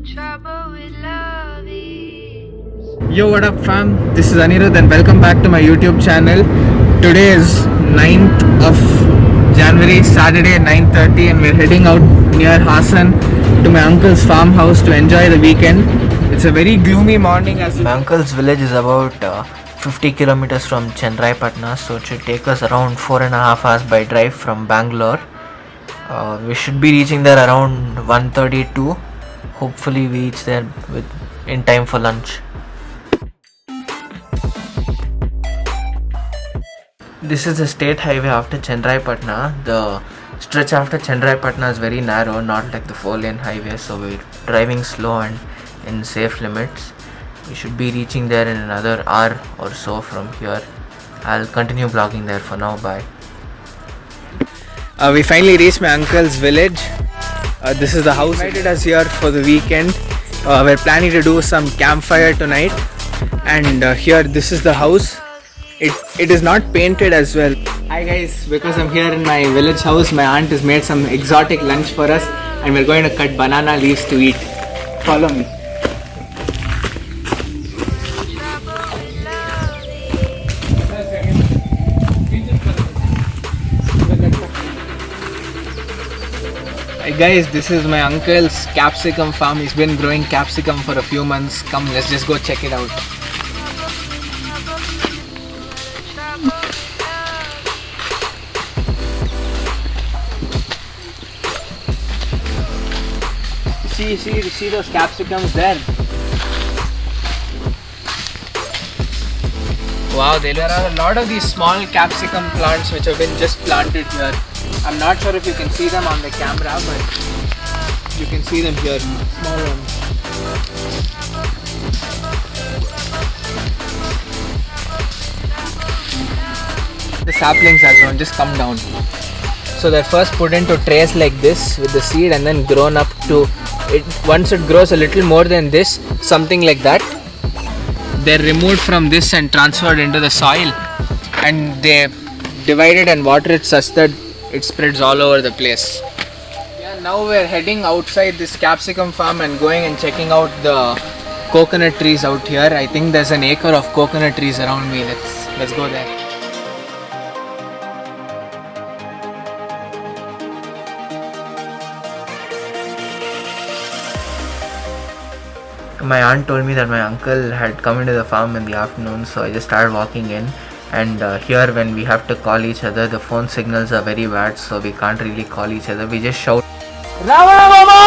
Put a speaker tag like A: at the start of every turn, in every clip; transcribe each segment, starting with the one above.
A: trouble with love is.
B: Yo, what up fam? This is Anirudh and welcome back to my YouTube channel. Today is 9th of January, Saturday 9:30 and we're heading out near Hassan to my uncle's farmhouse to enjoy the weekend. It's a very gloomy morning as
C: My uncle's village is about 50 kilometers from Chennai Patna, so it should take us around 4.5 hours by drive from Bangalore. We should be reaching there around 1:32. Hopefully we reach there in time for lunch. This is the state highway after Chennai Patna. The stretch after Chennai Patna is very narrow, not like the 4-lane highway, so we're driving slow and in safe limits. We should be reaching there in another hour or so from here. I'll continue vlogging there for now. Bye.
B: we finally reached my uncle's village. This is the house. He invited us here for the weekend. We're planning to do some campfire tonight. And here, this is the house. It is not painted as well. Hi guys, because I'm here in my village house, my aunt has made some exotic lunch for us and we're going to cut banana leaves to eat. Follow me. Hey guys, this is my uncle's capsicum farm. He's been growing capsicum for a few months. Come, let's just go check it out. See those capsicums there? Wow, there are a lot of these small capsicum plants which have been just planted here. I'm not sure if you can see them on the camera, but you can see them here, small ones. The saplings are grown, just come down. So they're first put into trays like this with the seed and then grown up to it. Once it grows a little more than this, something like that, they're removed from this and transferred into the soil and they divide it and water it such that it spreads all over the place. Yeah, now we're heading outside this capsicum farm and going and checking out the coconut trees out here. I think there's an acre of coconut trees around me. Let's go there.
C: My aunt told me that my uncle had come into the farm in the afternoon, so I just started walking in. And here, when we have to call each other, the phone signals are very bad, so we can't really call each other. We just shout.
B: Ravana Mama!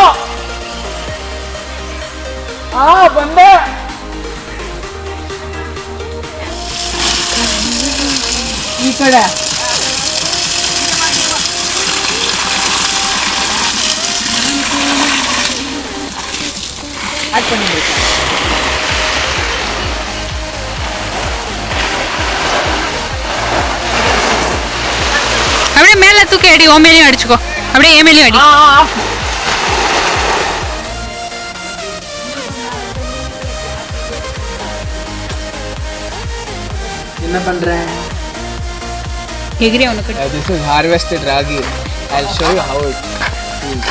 B: Bande! Ikade.
D: அப்படியே மேல தூக்கி அடி, ஓ மேலேயும் அடிச்சுக்கோ, அப்படியே ஏ மேலேயும் அடி.
B: என்ன பண்ற?
D: எகிரி உனக்கு.
B: This is harvested ragi. I'll show you how it feels.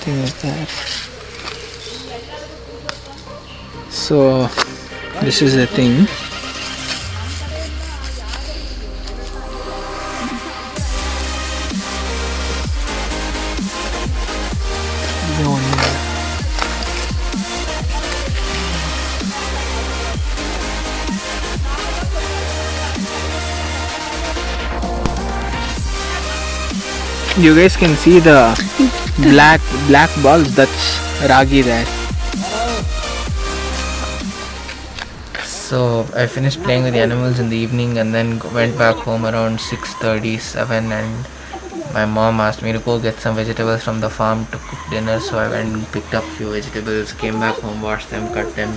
B: Thing is that. So this is the thing. You guys can see the black balls. That's ragi there.
C: So I finished playing with the animals in the evening and then went back home around 6:37, and my mom asked me to go get some vegetables from the farm to cook dinner, so I went and picked up few vegetables, came back home, washed them, cut them,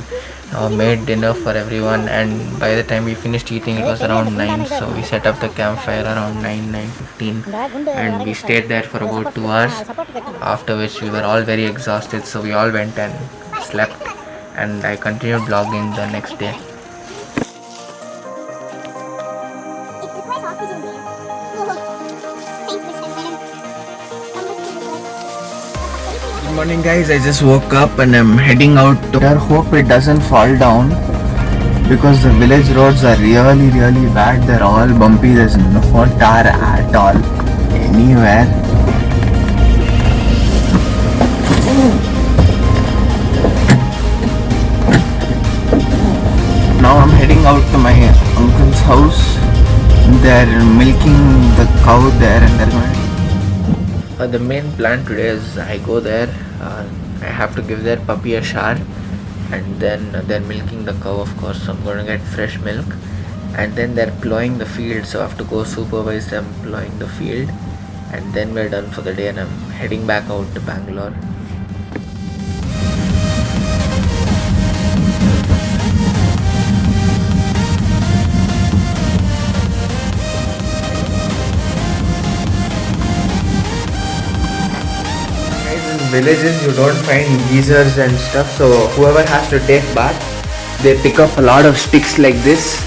C: made dinner for everyone, and by the time we finished eating it was around 9, so we set up the campfire around 9:15 and we stayed there for about 2 hours, after which we were all very exhausted, so we all went and slept, and I continued vlogging the next day.
B: Good morning guys, I just woke up and I'm heading out to... I hope it doesn't fall down because the village roads are really bad. They're all bumpy, there's no tar at all anywhere. Now I'm heading out to my uncle's house. They're milking the cow there and they're going...
C: The main plan today is I go there, I have to give their puppy a shower, and then they're milking the cow, of course, so I'm going to get fresh milk, and then they're plowing the field, so I have to go supervise them plowing the field, and then we're done for the day and I'm heading back out to Bangalore. Villages you don't find geysers and stuff, so whoever has to take bath, they pick up a lot of sticks like this,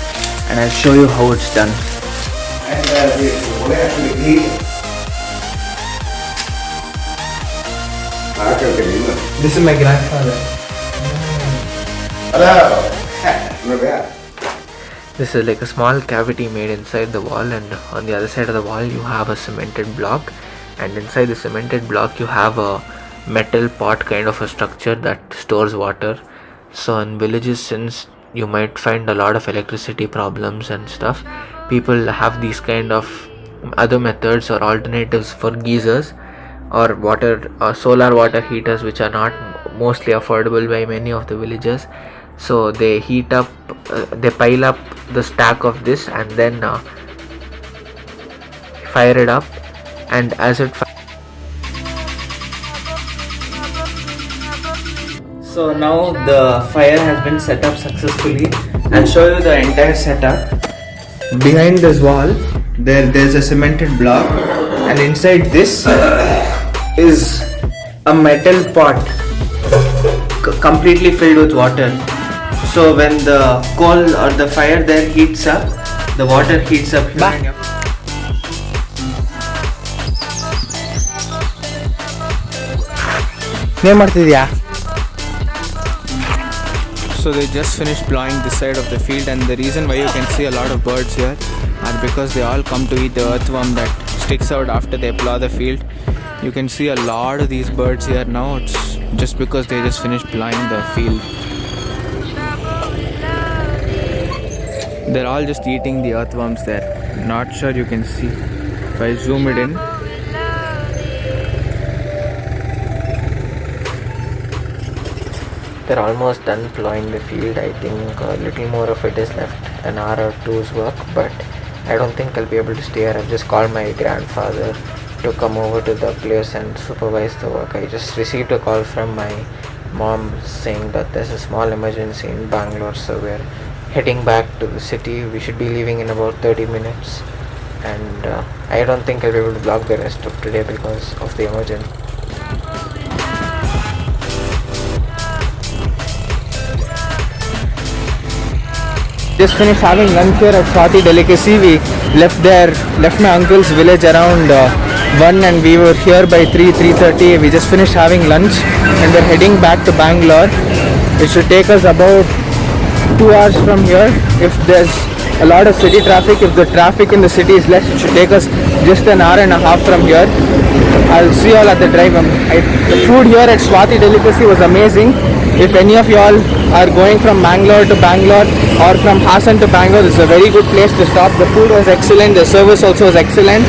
C: and I'll show you how it's done. This is my grandfather. This is like a small cavity made inside the wall, and on the other side of the wall you have a cemented block, and inside the cemented block you have a metal pot kind of a structure that stores water. So in villages, since you might find a lot of electricity problems and stuff, people have these kind of other methods or alternatives for geysers or water or solar water heaters, which are not mostly affordable by many of the villages. So they heat up, they pile up the stack of this and then fire it up, and as it So now the fire has been set up successfully. I'll show you the entire setup. Behind this wall, there's a cemented block, and inside this is a metal pot completely filled with water. So when the coal or the fire there heats up, the water heats up here.
B: So they just finished plowing this side of the field, and the reason why you can see a lot of birds here are because they all come to eat the earthworm that sticks out after they plow the field. You can see a lot of these birds here now. It's just because they just finished plowing the field. They're all just eating the earthworms there. Not sure you can see. If I zoom it in,
C: they're almost done plowing the field. I think a little more of it is left, an hour or two's work, but I don't think I'll be able to stay here. I've just called my grandfather to come over to the place and supervise the work. I just received a call from my mom saying that there's a small emergency in Bangalore, so we're heading back to the city. We should be leaving in about 30 minutes, and I don't think I'll be able to vlog the rest of today because of the emergency.
B: just finished having lunch here at Swati Delicacy. We left my uncle's village around 1 and we were here by 3:30. We just finished having lunch and we're heading back to Bangalore. It should take us about 2 hours from here. If there's a lot of city traffic, if the traffic in the city is less, it should take us just an hour and a half from here. I'll see you all at the drive. The food here at Swati Delicacy was amazing. If any of you all are going from Bangalore to Bangalore or from Hassan to Bangalore, this is a very good place to stop. The food was excellent, the service also was excellent.